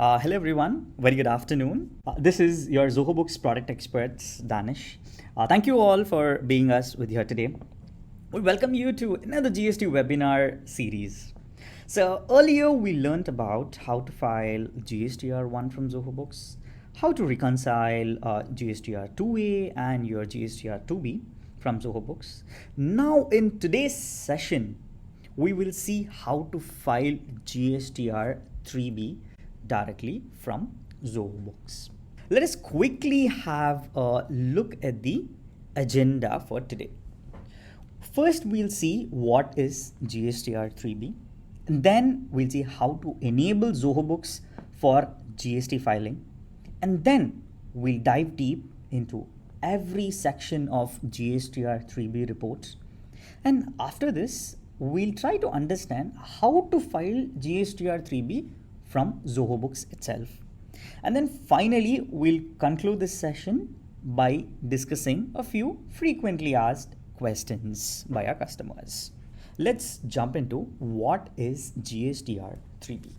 Hello everyone, very good afternoon. This is your Zoho Books product experts, Danish. Thank you all for being us with here today. We welcome you to another GST webinar series. So earlier we learned about how to file GSTR-1 from Zoho Books, how to reconcile GSTR-2A and your GSTR-2B from Zoho Books. Now in today's session, we will see how to file GSTR-3B directly from Zoho Books. Let us quickly have a look at the agenda for today. First, we'll see what is GSTR-3B, and then we'll see how to enable Zoho Books for GST filing, and then we'll dive deep into every section of GSTR-3B reports. And after this, we'll try to understand how to file GSTR-3B from Zoho Books itself. And then finally, we'll conclude this session by discussing a few frequently asked questions by our customers. Let's jump into what is GSTR-3B.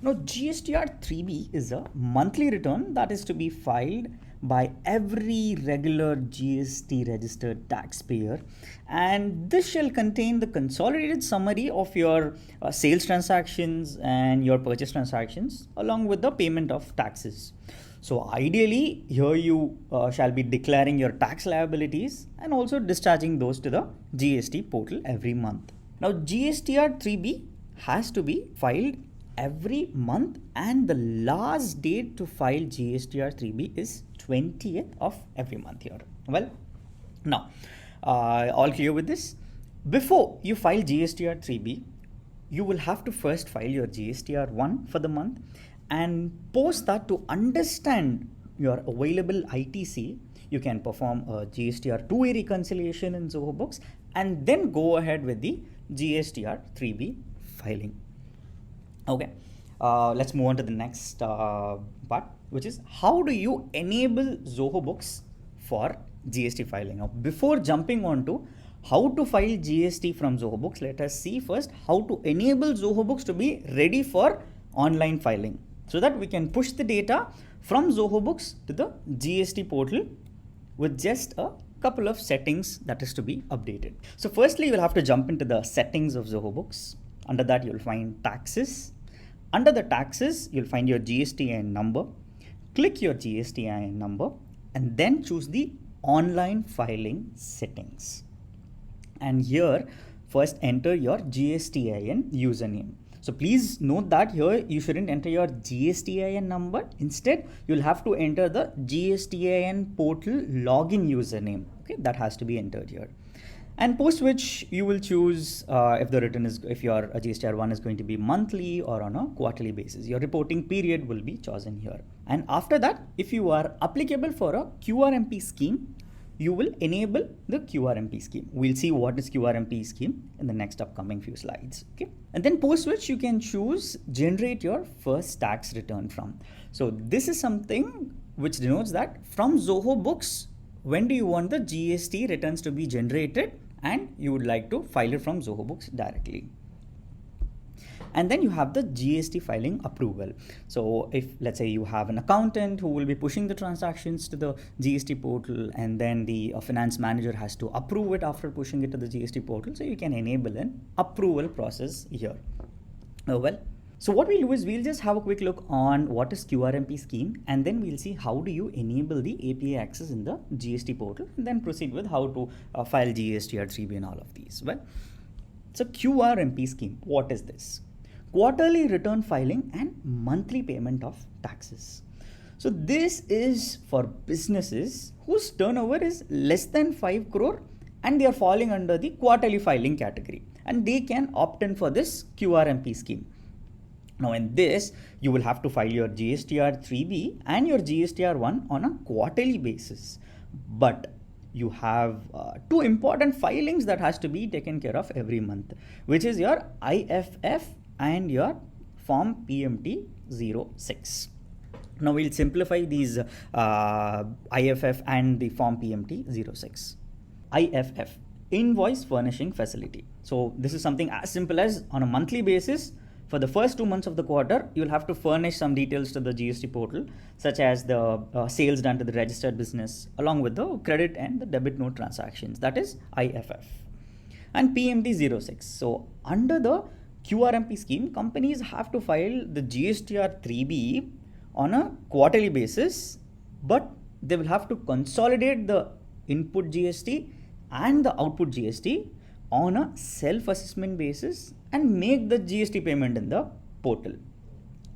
Now, GSTR-3B is a monthly return that is to be filed by every regular GST registered taxpayer, and this shall contain the consolidated summary of your sales transactions and your purchase transactions along with the payment of taxes. So ideally here you shall be declaring your tax liabilities and also discharging those to the GST portal every month. Now GSTR-3B has to be filed every month, and the last date to file GSTR-3B is 20th of every month here. Well, now all clear with this? Before you file GSTR-3B, you will have to first file your GSTR-1 for the month, and post that to understand your available ITC, you can perform a GSTR-2A reconciliation in Zoho Books and then go ahead with the GSTR-3B filing. Okay, let's move on to the next part, which is how do you enable Zoho Books for GST filing. Now, before jumping on to how to file GST from Zoho Books, let us see first how to enable Zoho Books to be ready for online filing so that we can push the data from Zoho Books to the GST portal with just a couple of settings that is to be updated. So firstly, you'll have to jump into the settings of Zoho Books. Under that, you'll find taxes. Under the taxes, you'll find your GSTIN number. Click your GSTIN number and then choose the online filing settings. And here, first enter your GSTIN username. So please note that here you shouldn't enter your GSTIN number. Instead, you'll have to enter the GSTIN portal login username. Okay, that has to be entered here. And post which you will choose if your GSTR-1 is going to be monthly or on a quarterly basis. Your reporting period will be chosen here. And after that, if you are applicable for a QRMP scheme, you will enable the QRMP scheme. We'll see what is QRMP scheme in the next upcoming few slides. Okay, and then post which you can choose generate your first tax return from. So this is something which denotes that from Zoho Books, when do you want the GST returns to be generated, and you would like to file it from Zoho Books directly. And then you have the GST filing approval. So if let's say you have an accountant who will be pushing the transactions to the GST portal, and then the finance manager has to approve it after pushing it to the GST portal, so you can enable an approval process here. So what we'll do is we'll just have a quick look on what is QRMP scheme, and then we'll see how do you enable the API access in the GST portal, and then proceed with how to file GSTR-3B and all of these. Well, so QRMP scheme, what is this? Quarterly return filing and monthly payment of taxes. So this is for businesses whose turnover is less than 5 crore and they are falling under the quarterly filing category, and they can opt in for this QRMP scheme. Now in this, you will have to file your GSTR-3B and your GSTR-1 on a quarterly basis. But you have two important filings that has to be taken care of every month, which is your IFF and your Form PMT 06. Now we'll simplify these IFF and the Form PMT 06. IFF, Invoice Furnishing Facility. So this is something as simple as on a monthly basis, For the first 2 months of the quarter, you'll have to furnish some details to the GST portal, such as the sales done to the registered business, along with the credit and the debit note transactions, that is IFF. And PMT 06. So under the QRMP scheme, companies have to file the GSTR-3B on a quarterly basis, but they will have to consolidate the input GST and the output GST on a self-assessment basis and make the GST payment in the portal.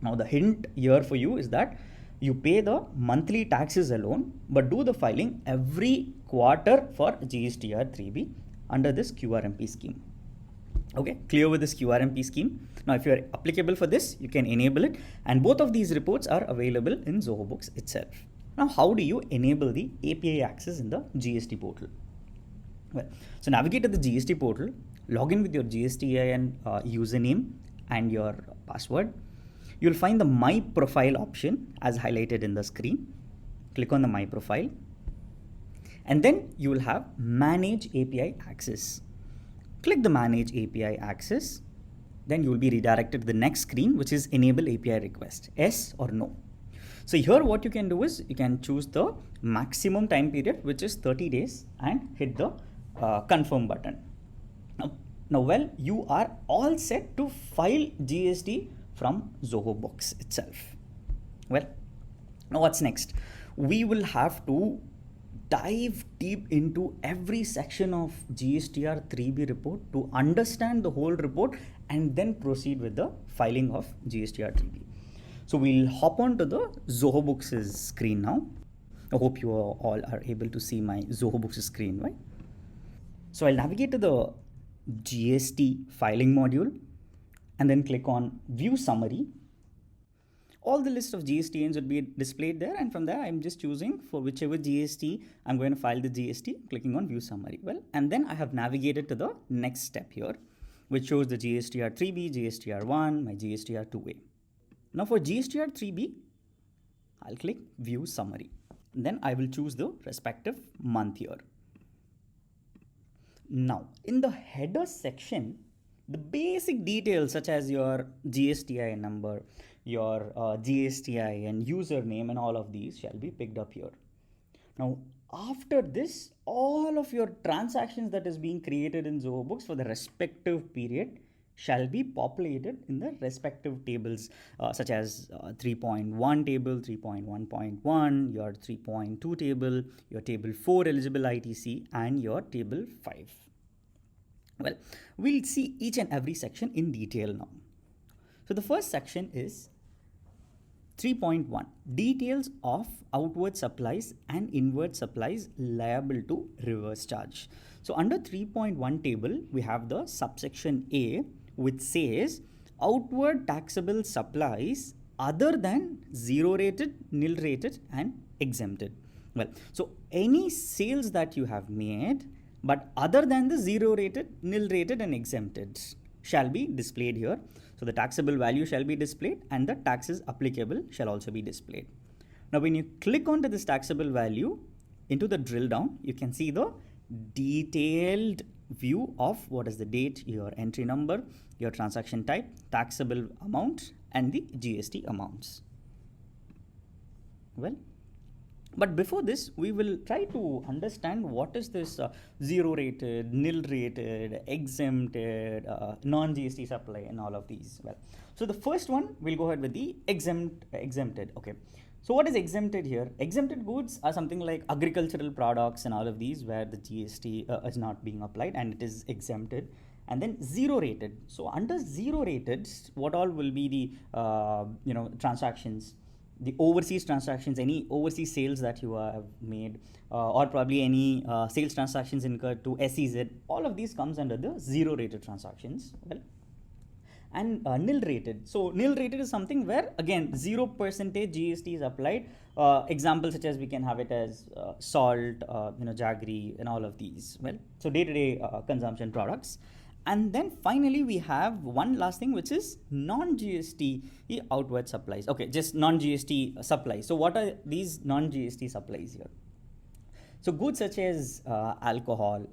Now the hint here for you is that you pay the monthly taxes alone, but do the filing every quarter for GSTR-3B under this QRMP scheme. Okay, clear with this QRMP scheme. Now if you are applicable for this, you can enable it, and both of these reports are available in Zoho Books itself. Now how do you enable the API access in the GST portal? Well, so navigate to the GST portal, log in with your GSTIN username and your password. You'll find the My Profile option as highlighted in the screen. Click on the My Profile, and then you will have Manage API Access. Click the Manage API Access, then you will be redirected to the next screen, which is Enable API Request, yes or no. So here what you can do is you can choose the maximum time period, which is 30 days, and hit the confirm button. Now, you are all set to file GST from Zoho Books itself. Well, now what's next? We will have to dive deep into every section of GSTR-3B report to understand the whole report and then proceed with the filing of GSTR-3B. So we'll hop on to the Zoho Books' screen now. I hope you all are able to see my Zoho Books screen, right? So I'll navigate to the GST filing module and then click on View Summary. All the list of GSTNs would be displayed there, and from there I'm just choosing for whichever GST I'm going to file the GST, clicking on View Summary. Well, and then I have navigated to the next step here, which shows the GSTR-3B, GSTR-1, my GSTR-2A. Now for GSTR-3B, I'll click View Summary. And then I will choose the respective month here. Now, in the header section, the basic details such as your GSTI number, your GSTI and username and all of these shall be picked up here. Now, after this, all of your transactions that is being created in Zoho Books for the respective period shall be populated in the respective tables such as 3.1 table, 3.1.1, your 3.2 table, your table 4 eligible ITC, and your table 5. Well, we'll see each and every section in detail now. So the first section is 3.1, details of outward supplies and inward supplies liable to reverse charge. So under 3.1 table, we have the subsection A, which says outward taxable supplies other than zero rated, nil rated, and exempted. Well, so any sales that you have made, but other than the zero rated, nil rated, and exempted shall be displayed here. So the taxable value shall be displayed and the taxes applicable shall also be displayed. Now, when you click onto this taxable value into the drill down, you can see the detailed view of what is the date, your entry number, your transaction type, taxable amount, and the GST amounts. Well, but before this, we will try to understand what is this zero rated, nil rated, exempted, non-GST supply and all of these. Well, so the first one, we'll go ahead with the exempted. Okay. So what is exempted here? Exempted goods are something like agricultural products and all of these where the GST is not being applied and it is exempted. And then zero rated. So under zero rated, what all will be the transactions? The overseas transactions, any overseas sales that you have made, or probably any sales transactions incurred to SEZ, all of these comes under the zero rated transactions. Well, and nil rated. So nil rated is something where again 0% GST is applied. Examples such as we can have it as salt, jaggery, and all of these. Well, so day-to-day consumption products. And then finally, we have one last thing, which is non-GST outward supplies. Okay, just non-GST supplies. So what are these non-GST supplies here? So goods such as alcohol,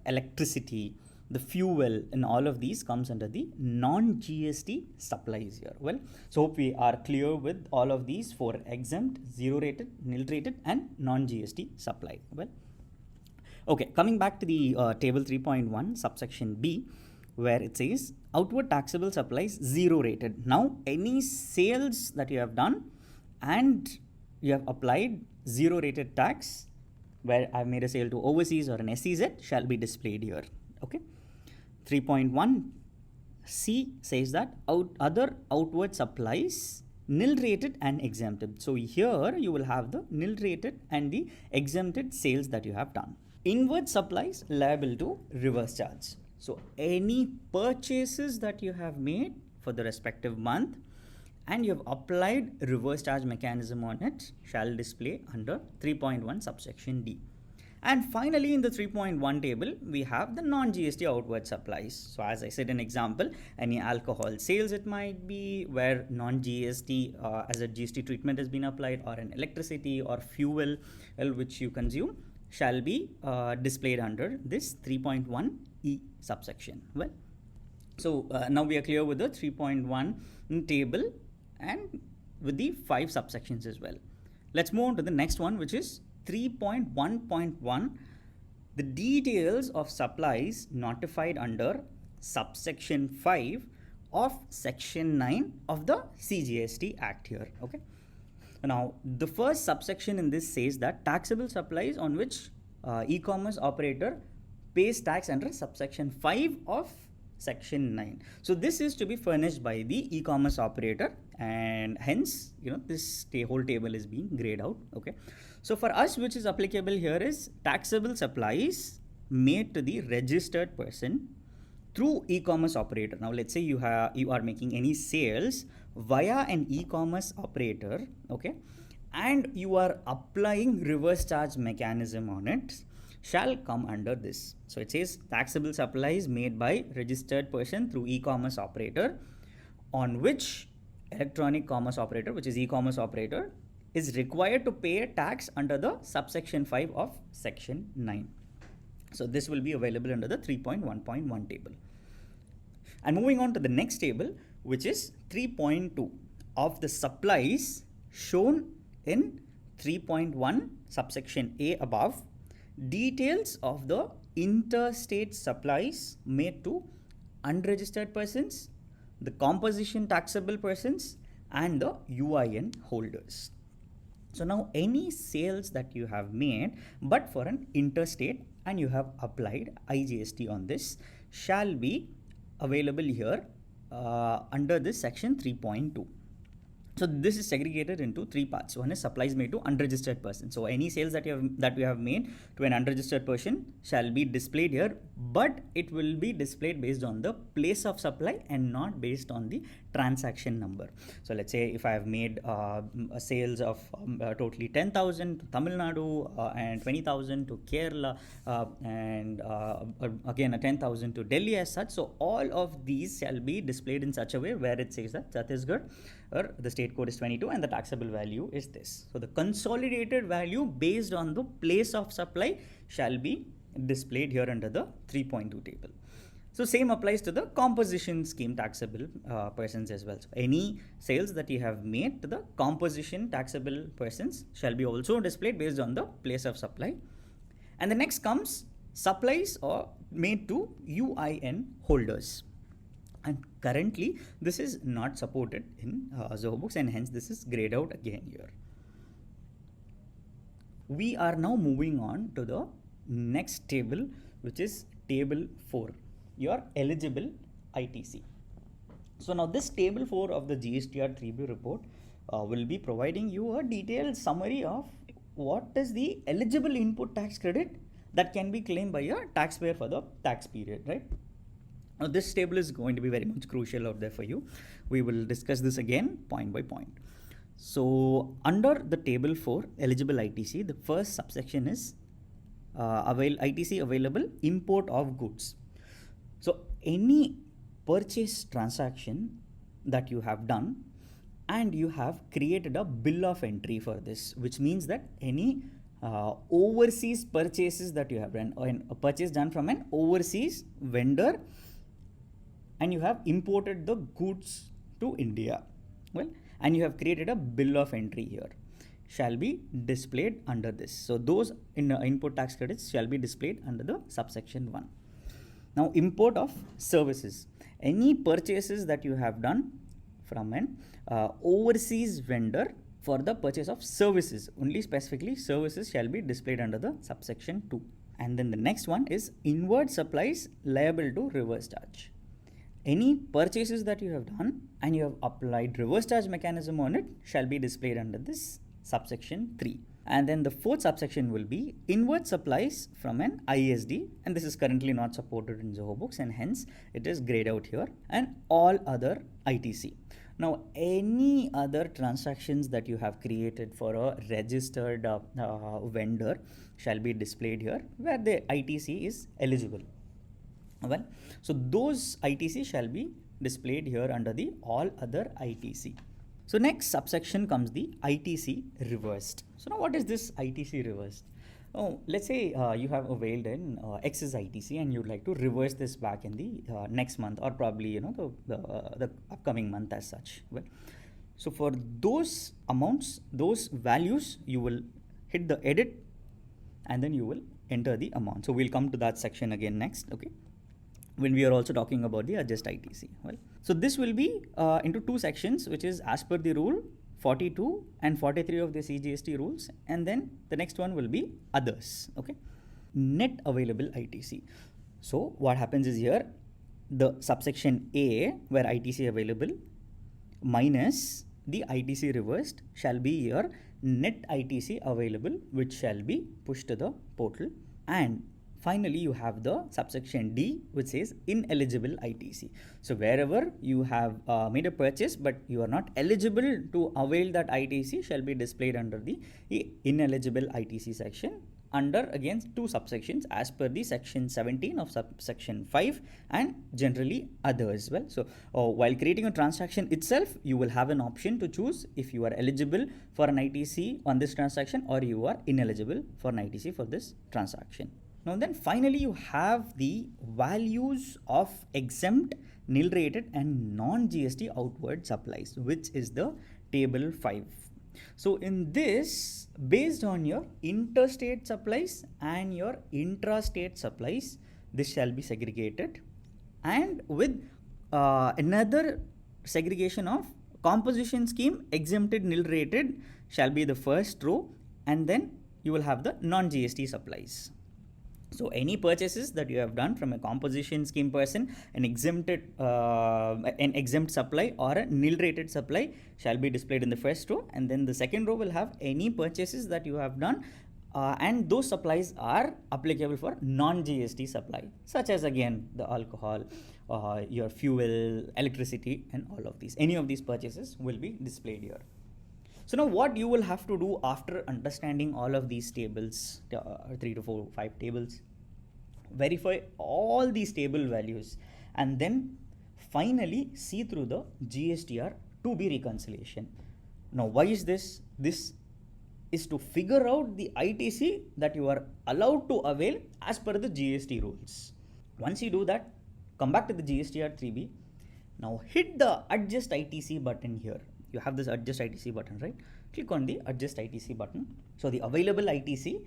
electricity, the fuel and all of these comes under the non-GST supplies here. Well, so hope we are clear with all of these for exempt, zero rated, nil rated and non-GST supply. Well, okay, coming back to the table 3.1 subsection B, where it says outward taxable supplies zero rated. Now any sales that you have done and you have applied zero rated tax, where I've made a sale to overseas or an SEZ, shall be displayed here. Okay. 3.1 C says that other outward supplies nil rated and exempted. So here you will have the nil rated and the exempted sales that you have done. Inward supplies liable to reverse charge. So any purchases that you have made for the respective month and you have applied reverse charge mechanism on it shall display under 3.1 subsection D. And finally, in the 3.1 table, we have the non-GST outward supplies. So as I said, an example, any alcohol sales it might be where non-GST as a GST treatment has been applied, or an electricity or fuel which you consume shall be displayed under this 3.1 E subsection. Well, so now we are clear with the 3.1 table and with the 5 subsections as well. Let's move on to the next one, which is 3.1.1, the details of supplies notified under subsection 5 of section 9 of the CGST Act here. Okay. Now, the first subsection in this says that taxable supplies on which e-commerce operator pays tax under subsection 5 of section 9. So this is to be furnished by the e-commerce operator, and hence, this whole table is being grayed out. Okay. So for us, which is applicable here is taxable supplies made to the registered person through e-commerce operator. Now let's say you are making any sales via an e-commerce operator, okay, and you are applying reverse charge mechanism on it, shall come under this. So it says taxable supplies made by registered person through e-commerce operator on which electronic commerce operator, which is e-commerce operator, is required to pay a tax under the subsection 5 of section 9. So this will be available under the 3.1.1 table. And moving on to the next table, which is 3.2 of the supplies shown in 3.1 subsection A above, details of the interstate supplies made to unregistered persons, the composition taxable persons, and the UIN holders. So now any sales that you have made but for an interstate and you have applied IGST on this shall be available here under this section 3.2. So this is segregated into 3 parts. One is supplies made to unregistered person. So any sales that we have made to an unregistered person shall be displayed here, but it will be displayed based on the place of supply and not based on the transaction number. So let's say if I have made sales of totally 10,000 to Tamil Nadu and 20,000 to Kerala and again a 10,000 to Delhi as such. So all of these shall be displayed in such a way where it says that Chhattisgarh or the state code is 22 and the taxable value is this. So the consolidated value based on the place of supply shall be displayed here under the 3.2 table. So same applies to the composition scheme taxable persons as well. So any sales that you have made to the composition taxable persons shall be also displayed based on the place of supply. And the next comes supplies or made to UIN holders. And currently this is not supported in Zoho Books, and hence this is grayed out again here. We are now moving on to the next table, which is table 4, your eligible ITC. So now this table 4 of the GSTR-3B report will be providing you a detailed summary of what is the eligible input tax credit that can be claimed by a taxpayer for the tax period, right? Now this table is going to be very much crucial out there for you. We will discuss this again point by point. So under the table 4 eligible ITC, the first subsection is ITC available import of goods. So any purchase transaction that you have done and you have created a bill of entry for this, which means that any overseas purchases that you have done, or a purchase done from an overseas vendor, and you have imported the goods to India, well, and you have created a bill of entry here, shall be displayed under this. So those input tax credits shall be displayed under the subsection 1. Now, import of services. Any purchases that you have done from an overseas vendor for the purchase of services, only specifically services shall be displayed under the subsection 2. And then the next one is inward supplies liable to reverse charge. Any purchases that you have done and you have applied reverse charge mechanism on it shall be displayed under this subsection 3. And then the fourth subsection will be inward supplies from an ISD, and this is currently not supported in Zoho Books, and hence it is grayed out here, and all other ITC. Now, any other transactions that you have created for a registered vendor shall be displayed here where the ITC is eligible. Well, so those ITC shall be displayed here under the all other ITC. So next subsection comes the ITC reversed. So now what is this ITC reversed? Oh, let's say you have availed an excess ITC and you'd like to reverse this back in the next month, or probably the upcoming month as such. Well, so for those amounts, those values, you will hit the edit and then you will enter the amount. So we'll come to that section again next, okay, when we are also talking about the adjust ITC. Well, so this will be into two sections, which is as per the rule 42 and 43 of the CGST rules, and then the next one will be others. Okay, net available ITC. So what happens is here the subsection A, where ITC available minus the ITC reversed, shall be here net ITC available, which shall be pushed to the portal. And finally, you have the subsection D, which says ineligible ITC. So wherever you have made a purchase but you are not eligible to avail that ITC, shall be displayed under the ineligible ITC section, under again two subsections as per the section 17 of subsection 5 and generally others. Well, so while creating a transaction itself, you will have an option to choose if you are eligible for an ITC on this transaction or you are ineligible for an ITC for this transaction. Now then finally you have the values of exempt, nil rated and non-GST outward supplies, which is the table 5. So in this, based on your interstate supplies and your intrastate supplies, this shall be segregated, and with another segregation of composition scheme exempted nil rated shall be the first row, and then you will have the non-GST supplies. So any purchases that you have done from a composition scheme person, an exempt supply or a nil rated supply shall be displayed in the first row, and then the second row will have any purchases that you have done and those supplies are applicable for non-GST supply, such as again the alcohol, your fuel, electricity, and all of these. Any of these purchases will be displayed here. So now what you will have to do after understanding all of these tables, 3 to 4, 5 tables, verify all these table values, and then finally see through the GSTR-3B reconciliation. Now why is this? This is to figure out the ITC that you are allowed to avail as per the GST rules. Once you do that, come back to the GSTR-3B. Now hit the adjust ITC button here. You have this adjust ITC button, right? Click on the adjust ITC button. So the available ITC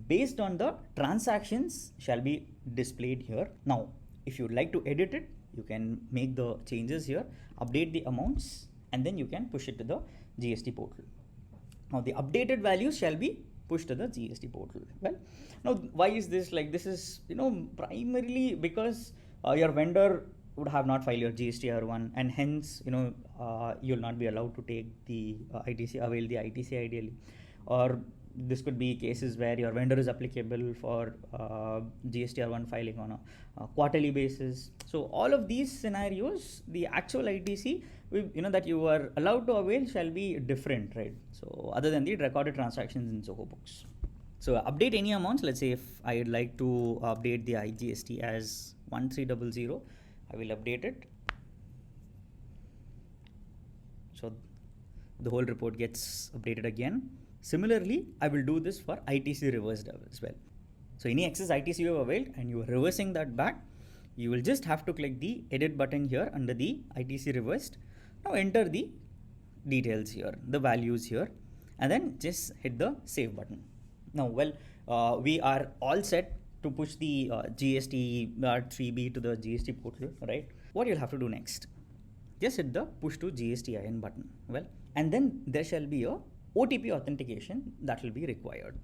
based on the transactions shall be displayed here. Now, if you would like to edit it, you can make the changes here, update the amounts, and then you can push it to the GST portal. Now the updated values shall be pushed to the GST portal. Well, now why is this? Like, this is, primarily because your vendor would have not filed your GSTR1, and hence you'll not be allowed to take the ITC, avail the ITC ideally. Or this could be cases where your vendor is applicable for GSTR1 filing on a quarterly basis. So all of these scenarios, the actual ITC that you are allowed to avail shall be different, right? So other than the recorded transactions in Zoho Books. So update any amounts. Let's say if I would like to update the IGST as 1300, I will update it. So the whole report gets updated again. Similarly, I will do this for ITC reversed as well. So any excess ITC you have availed and you are reversing that back, you will just have to click the edit button here under the ITC reversed. Now enter the details here, the values here, and then just hit the save button. Now, we are all set to push the GSTR-3B to the GST portal, right? What you'll have to do next? Just hit the push to GSTIN button. Well, and then there shall be a OTP authentication that will be required.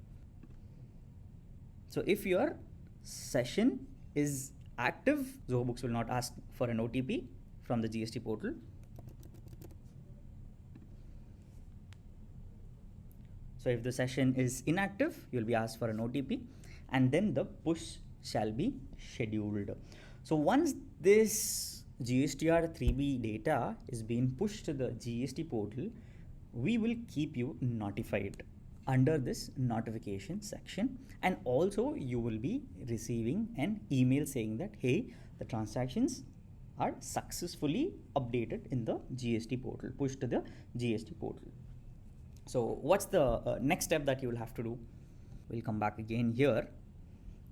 So if your session is active, Zoho Books will not ask for an OTP from the GST portal. So if the session is inactive, you'll be asked for an OTP, and then the push shall be scheduled. So once this GSTR-3B data is being pushed to the GST portal, we will keep you notified under this notification section, and also you will be receiving an email saying that, hey, the transactions are successfully updated in the GST portal, pushed to the GST portal. So what's the next step that you will have to do? We'll come back again here.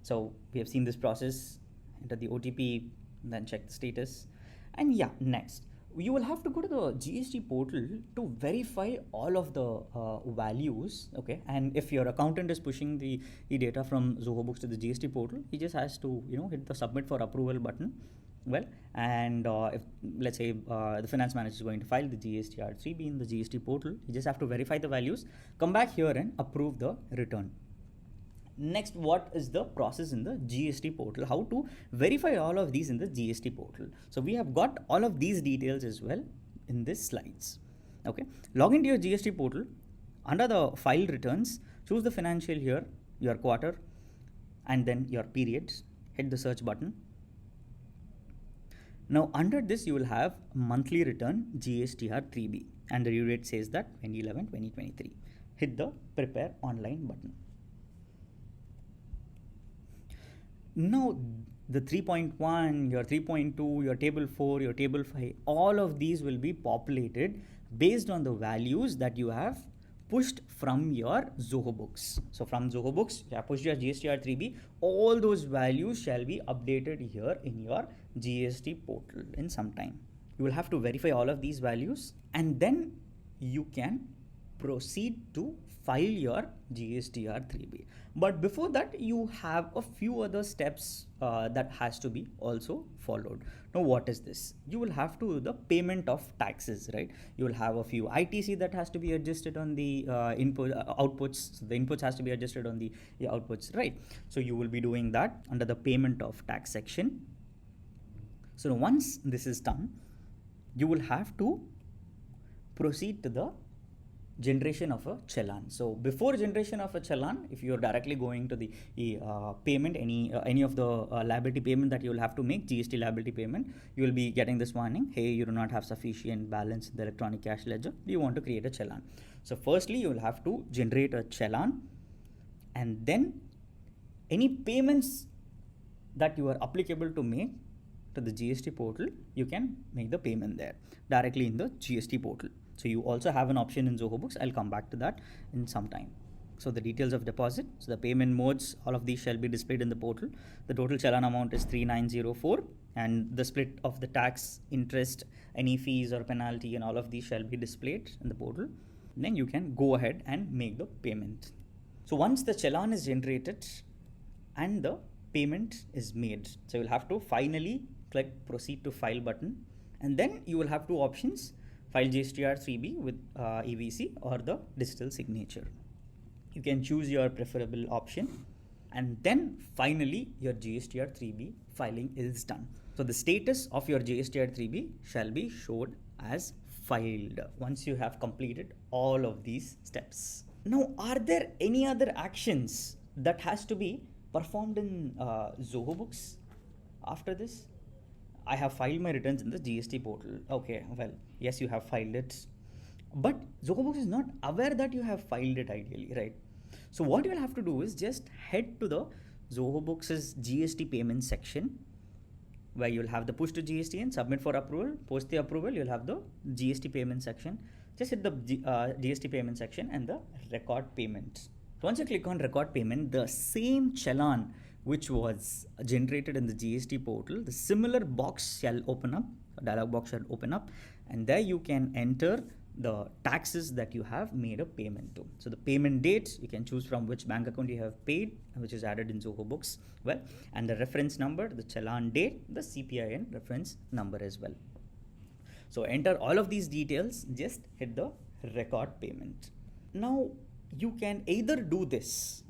So we have seen this process, enter the OTP, then check the status. And yeah, next, you will have to go to the GST portal to verify all of the values, okay? And if your accountant is pushing the data from Zoho Books to the GST portal, he just has to, hit the submit for approval button. Well, and if let's say the finance manager is going to file the GSTR-3B in the GST portal, you just have to verify the values, come back here and approve the return. Next, what is the process in the GST portal? How to verify all of these in the GST portal? So we have got all of these details as well in this slides. Okay, log into your GST portal. Under the file returns, choose the financial year, your quarter, and then your periods. Hit the search button. Now under this you will have monthly return GSTR-3B, and the due date says that 2011-2023. Hit the prepare online button. Now the 3.1, your 3.2, your table 4, your table 5, all of these will be populated based on the values that you have pushed from your Zoho Books. So from Zoho Books, you have pushed your GSTR-3B, all those values shall be updated here in your GST portal in some time. You will have to verify all of these values, and then you can proceed to file your GSTR-3B. But before that, you have a few other steps that has to be also followed. Now, what is this? You will have to do the payment of taxes, right? You will have a few ITC that has to be adjusted on the outputs. So the inputs has to be adjusted on the outputs, right? So you will be doing that under the payment of tax section. So once this is done, you will have to proceed to the generation of a challan. So before generation of a challan, if you are directly going to the payment, any of the liability payment that you will have to make, GST liability payment, you will be getting this warning, hey, you do not have sufficient balance in the electronic cash ledger. Do you want to create a challan? So firstly, you will have to generate a challan, and then any payments that you are applicable to make to the GST portal, you can make the payment there directly in the GST portal. So you also have an option in Zoho Books. I'll come back to that in some time. So the details of deposit, so the payment modes, all of these shall be displayed in the portal. The total challan amount is 3904, and the split of the tax, interest, any fees or penalty, and all of these shall be displayed in the portal. And then you can go ahead and make the payment. So once the challan is generated and the payment is made, so you'll have to finally click proceed to file button, and then you will have two options: file GSTR-3B with EVC or the digital signature. You can choose your preferable option, and then finally your GSTR-3B filing is done. So the status of your GSTR-3B shall be showed as filed once you have completed all of these steps. Now, are there any other actions that has to be performed in Zoho Books after this? I have filed my returns in the GST portal. Okay, well, yes, you have filed it, but Zoho Books is not aware that you have filed it ideally, right? So what you'll have to do is just head to the Zoho Books' GST payment section, where you'll have the push to GST and submit for approval. Post the approval, you'll have the GST payment section. just hit the GST payment section and the record payment. Once you click on record payment, the same challan which was generated in the GST portal, the similar box shall open up, a dialog box shall open up, and there you can enter the taxes that you have made a payment to. So the payment date, you can choose from which bank account you have paid, which is added in Zoho Books, well, and the reference number, the challan date, the CPIN reference number as well. So enter all of these details, just hit the record payment. Now you can either do this,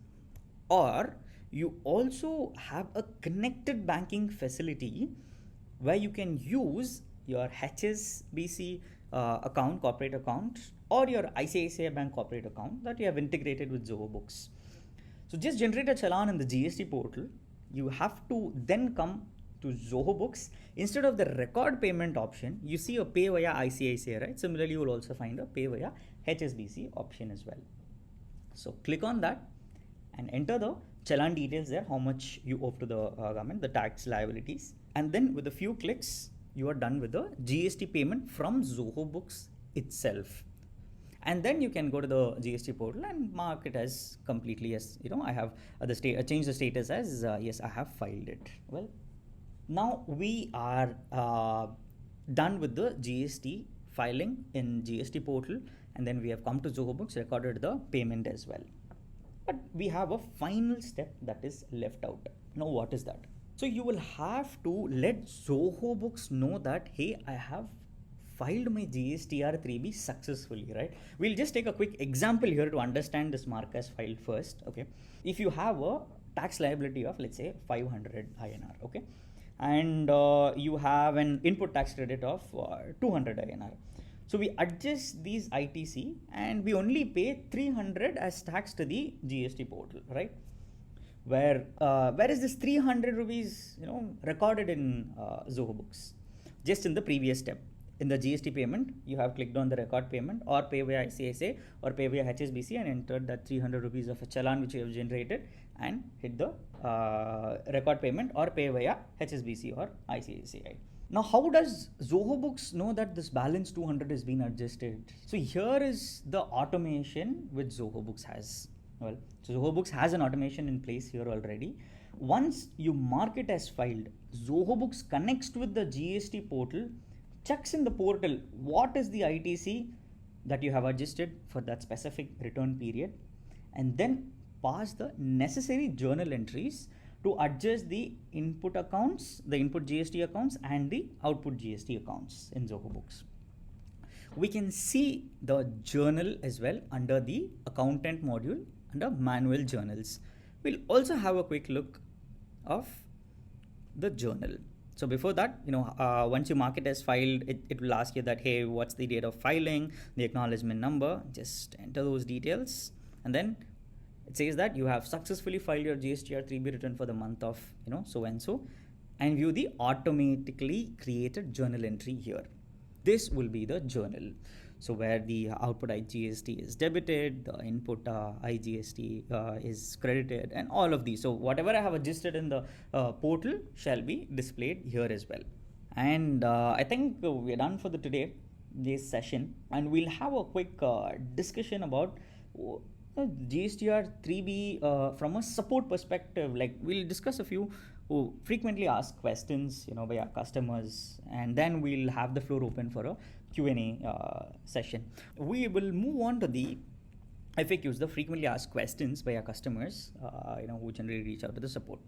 or you also have a connected banking facility where you can use your HSBC account, corporate account, or your ICICI Bank corporate account that you have integrated with Zoho Books. So just generate a challan in the GST portal. You have to then come to Zoho Books. Instead of the record payment option, you see a pay via ICICI, right? Similarly, you will also find a pay via HSBC option as well. So click on that and enter the challan details there, how much you owe to the government, the tax liabilities. And then with a few clicks, you are done with the GST payment from Zoho Books itself. And then you can go to the GST portal and mark it as completely as, I have change the status as yes, I have filed it. Well, now we are done with the GST filing in GST portal, and then we have come to Zoho Books, recorded the payment as well. But we have a final step that is left out. Now what is that? So you will have to let Zoho Books know that, hey, I have filed my GSTR-3B successfully, right? We'll just take a quick example here to understand this mark as filed first, okay? If you have a tax liability of, let's say, 500 INR, okay? And you have an input tax credit of 200 INR. So we adjust these ITC and we only pay 300 as tax to the GST portal, right? Where is this 300 rupees, recorded in Zoho Books? Just in the previous step. In the GST payment, you have clicked on the record payment or pay via ICICI or pay via HSBC and entered that 300 rupees of a challan which you have generated and hit the record payment or pay via HSBC or ICICI. Now, how does Zoho Books know that this balance 200 is being adjusted? So here is the automation which Zoho Books has. Well, so Zoho Books has an automation in place here already. Once you mark it as filed, Zoho Books connects with the GST portal, checks in the portal what is the ITC that you have adjusted for that specific return period, and then pass the necessary journal entries to adjust the input accounts, the input GST accounts and the output GST accounts in Zoho Books. We can see the journal as well under the accountant module under manual journals. We'll also have a quick look of the journal. So before that, once you mark it as filed, it will ask you that, hey, what's the date of filing, the acknowledgement number, just enter those details. And then it says that you have successfully filed your GSTR-3B return for the month of, so and so, and view the automatically created journal entry here. This will be the journal. So where the output IGST is debited, the input IGST is credited, and all of these. So whatever I have adjusted in the portal shall be displayed here as well. And I think we're done for today's session, and we'll have a quick discussion about GSTR-3B from a support perspective. Like, we'll discuss a few who frequently ask questions, by our customers, and then we'll have the floor open for a Q&A session. We will move on to the FAQs, the frequently asked questions by our customers, who generally reach out to the support.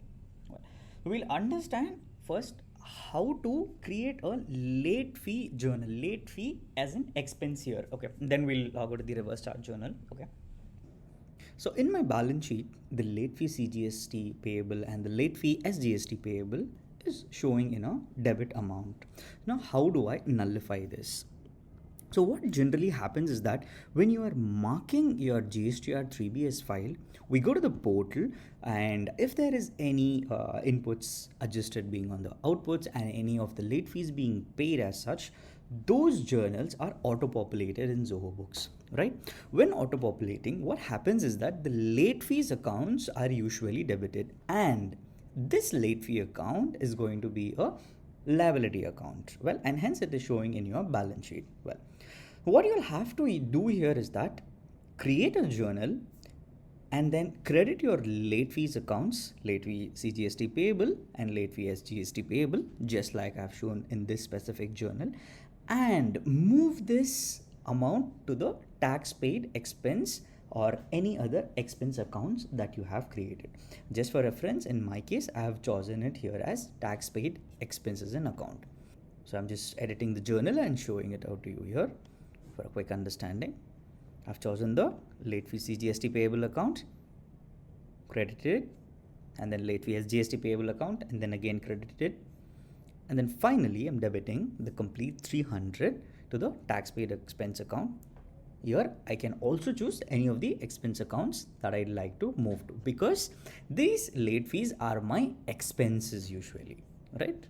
We'll understand first how to create a late fee journal, late fee as an expense here. Okay, then we'll go to the reverse charge journal. Okay. So in my balance sheet, the late fee CGST payable and the late fee SGST payable is showing in a debit amount. Now, how do I nullify this? So what generally happens is that when you are marking your GSTR-3B as file, we go to the portal, and if there is any inputs adjusted being on the outputs and any of the late fees being paid as such, those journals are auto-populated in Zoho Books, right? When auto-populating, what happens is that the late fees accounts are usually debited, and this late fee account is going to be a liability account. Well, and hence it is showing in your balance sheet. Well, What you'll have to do here is that create a journal and then credit your late fees accounts, late fee CGST payable and late fee SGST payable, just like I've shown in this specific journal, and move this amount to the tax paid expense or any other expense accounts that you have created. Just for reference, in my case, I have chosen it here as tax paid expenses and account. So I'm just editing the journal and showing it out to you here for a quick understanding. I've chosen the late fee CGST payable account, credited it, and then late fee SGST payable account, and then again credited it. And then finally, I'm debiting the complete 300 to the tax paid expense account. Here, I can also choose any of the expense accounts that I'd like to move to, because these late fees are my expenses usually, right?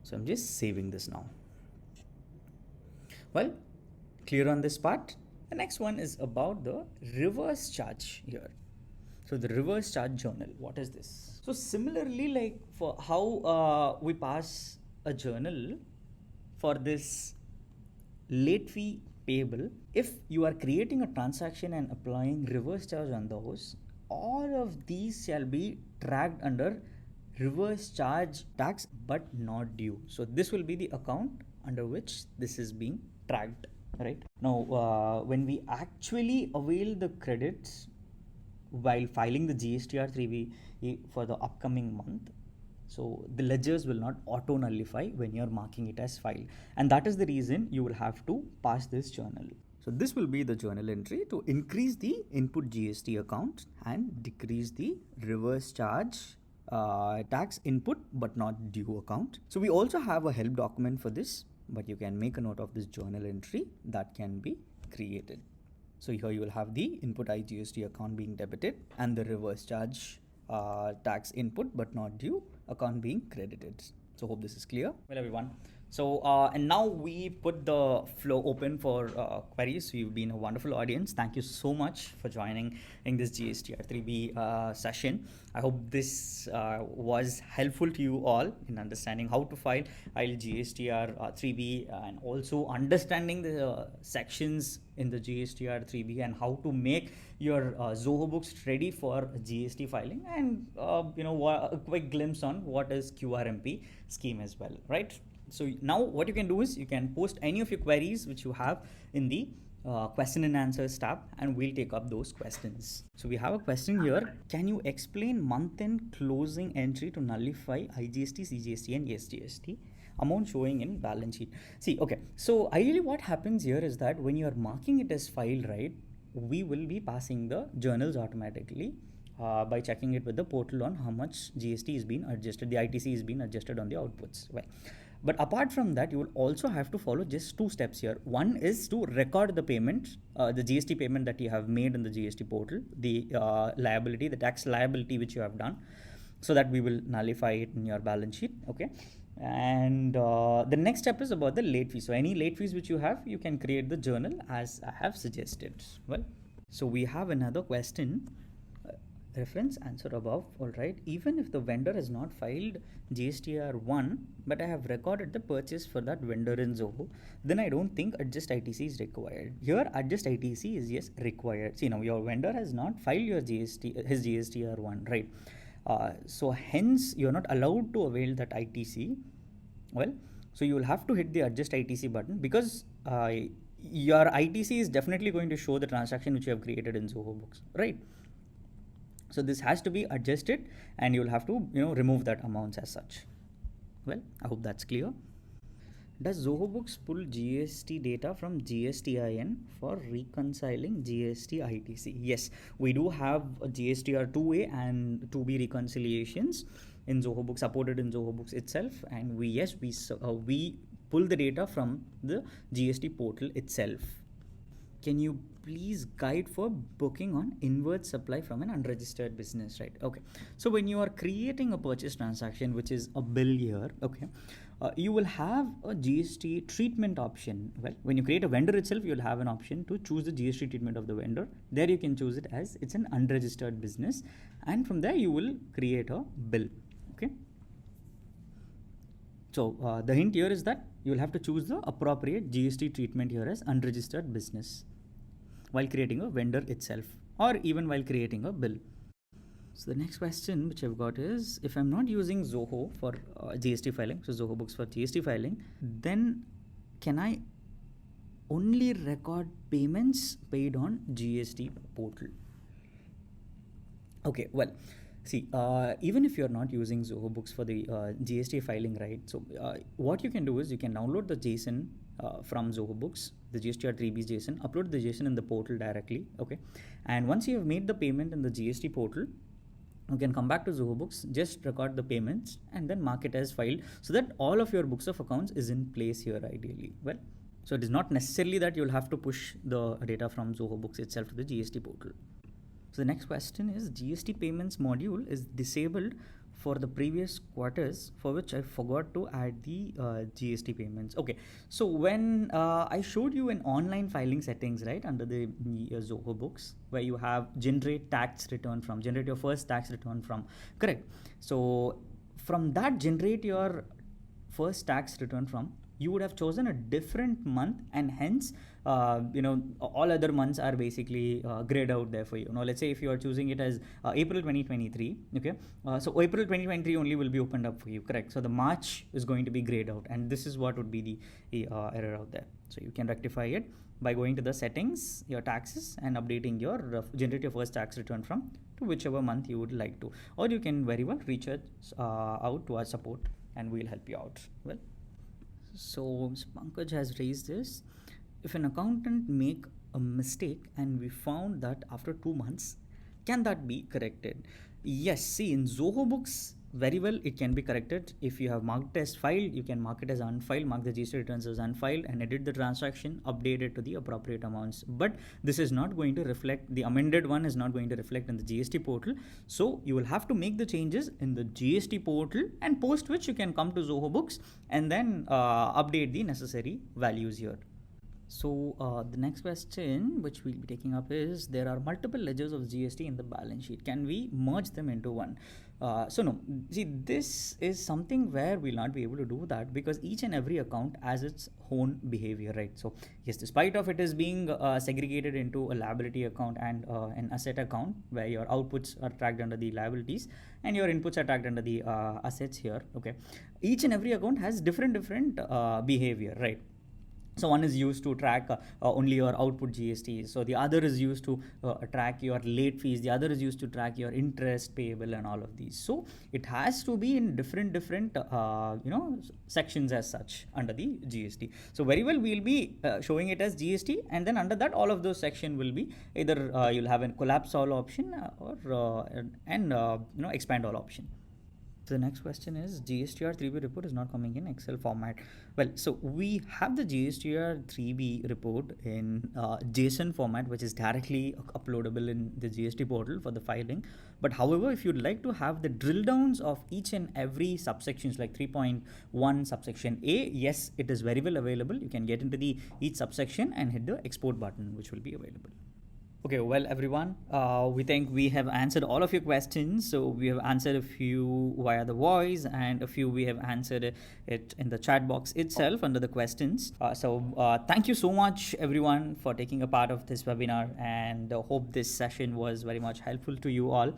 So I'm just saving this now. Well, clear on this part? The next one is about the reverse charge here. So the reverse charge journal, what is this? So similarly, like for how we pass a journal for this late fee payable, if you are creating a transaction and applying reverse charge on those, all of these shall be tracked under reverse charge tax but not due. So this will be the account under which this is being tracked, right? Now when we actually avail the credits while filing the GSTR-3B for the upcoming month, so the ledgers will not auto nullify when you're marking it as file, and that is the reason you will have to pass this journal. So this will be the journal entry to increase the input GST account and decrease the reverse charge tax input but not due account. So we also have a help document for this, but you can make a note of this journal entry that can be created. So here you will have the input IGST account being debited and the reverse charge tax input but not due account being credited. So hope this is clear. Well, everyone, so and now we put the flow open for queries. You've been a wonderful audience. Thank you so much for joining in this GSTR-3B session. I hope this was helpful to you all in understanding how to file GSTR-3B and also understanding the sections in the GSTR-3B and how to make your Zoho Books ready for GST filing, and a quick glimpse on what is QRMP scheme as well, right? So now what you can do is you can post any of your queries which you have in the question and answers tab, and we'll take up those questions. So we have a question here. Can you explain month-end closing entry to nullify IGST, CGST and SGST amount showing in balance sheet? See, okay, so ideally what happens here is that when you are marking it as file, right, we will be passing the journals automatically by checking it with the portal on how much GST is being adjusted, the ITC is being adjusted on the outputs. Well, but apart from that, you will also have to follow just two steps here. One is to record the payment, the GST payment that you have made in the GST portal, the liability, the tax liability which you have done, so that we will nullify it in your balance sheet, okay? And the next step is about the late fees. So any late fees which you have, you can create the journal as I have suggested. Well, so we have another question. Reference answer above. All right, even if the vendor has not filed GSTR1 but I have recorded the purchase for that vendor in Zoho, then I don't think adjust ITC is required. Here adjust ITC is yes required. See, now your vendor has not filed your his GSTR1, right? So hence you're not allowed to avail that ITC. Well, so you will have to hit the adjust ITC button, because your ITC is definitely going to show the transaction which you have created in Zoho Books, right? So this has to be adjusted and you'll have to remove that amounts as such. Well, I hope that's clear. Does Zoho Books pull GST data from GSTIN for reconciling GST ITC? Yes, we do have a GSTR-2A and 2B reconciliations in Zoho Books, supported in Zoho Books itself, and we pull the data from the GST portal itself. Can you please guide for booking on inward supply from an unregistered business, right? Okay, so when you are creating a purchase transaction, which is a bill here, okay, you will have a GST treatment option. Well, when you create a vendor itself, you'll have an option to choose the GST treatment of the vendor. There you can choose it as it's an unregistered business, and from there you will create a bill, okay? So the hint here is that you will have to choose the appropriate GST treatment here as unregistered business while creating a vendor itself, or even while creating a bill. So the next question which I've got is, if I'm not using Zoho for GST filing, so Zoho Books for GST filing, then can I only record payments paid on GST portal? Okay, well, see, even if you're not using Zoho Books for the GST filing, right? So what you can do is you can download the JSON from Zoho Books, the GSTR-3B JSON, upload the JSON in the portal directly, okay? And once you have made the payment in the GST portal, you can come back to Zoho Books, just record the payments and then mark it as filed, so that all of your books of accounts is in place here ideally. Well, so it is not necessarily that you'll have to push the data from Zoho Books itself to the GST portal. So the next question is, GST payments module is disabled for the previous quarters for which I forgot to add the GST payments. Okay, so when I showed you an online filing settings, right, under the Zoho Books, where you have generate tax return from, generate your first tax return from, correct? So from that generate your first tax return from, you would have chosen a different month, and hence all other months are basically grayed out there for you. Now let's say if you are choosing it as April 2023, okay, so April 2023 only will be opened up for you, correct? So the March is going to be grayed out, and this is what would be the error out there. So you can rectify it by going to the settings, your taxes, and updating your generate your first tax return from to whichever month you would like to, or you can very well reach out to our support and we'll help you out. Well, so Pankaj has raised this. If an accountant make a mistake and we found that after 2 months, can that be corrected? Yes, see, in Zoho Books, very well it can be corrected. If you have marked it as filed, you can mark it as unfiled, mark the GST returns as unfiled, and edit the transaction, update it to the appropriate amounts. But this is not going to reflect, the amended one is not going to reflect in the GST portal. So you will have to make the changes in the GST portal, and post which you can come to Zoho Books and then update the necessary values here. So the next question which we'll be taking up is, there are multiple ledgers of GST in the balance sheet. Can we merge them into one? So no, see, this is something where we'll not be able to do that, because each and every account has its own behavior, right? So yes, despite of it is being segregated into a liability account and an asset account, where your outputs are tracked under the liabilities and your inputs are tracked under the assets here, okay? Each and every account has different behavior, right? So one is used to track only your output GST. So the other is used to track your late fees. The other is used to track your interest payable and all of these. So it has to be in different sections as such under the GST. So very well we'll be showing it as GST, and then under that all of those section will be either you'll have a collapse all option or expand all option. So the next question is, GSTR-3B report is not coming in Excel format. Well, so we have the GSTR-3B report in JSON format, which is directly uploadable in the GST portal for the filing. But however, if you'd like to have the drill downs of each and every subsections, like 3.1 subsection A, yes, it is very well available. You can get into the each subsection and hit the export button, which will be available. Okay, well, everyone, we think we have answered all of your questions. So we have answered a few via the voice, and a few we have answered it in the chat box itself under the questions. Thank you so much, everyone, for taking a part of this webinar, and hope this session was very much helpful to you all.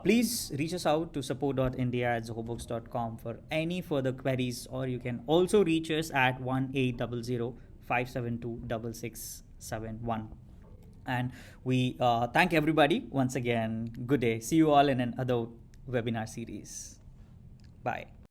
Please reach us out to support.india@zohobooks.com for any further queries, or you can also reach us at 1-800-572-6671. And we thank everybody once again. Good day. See you all in another webinar series. Bye.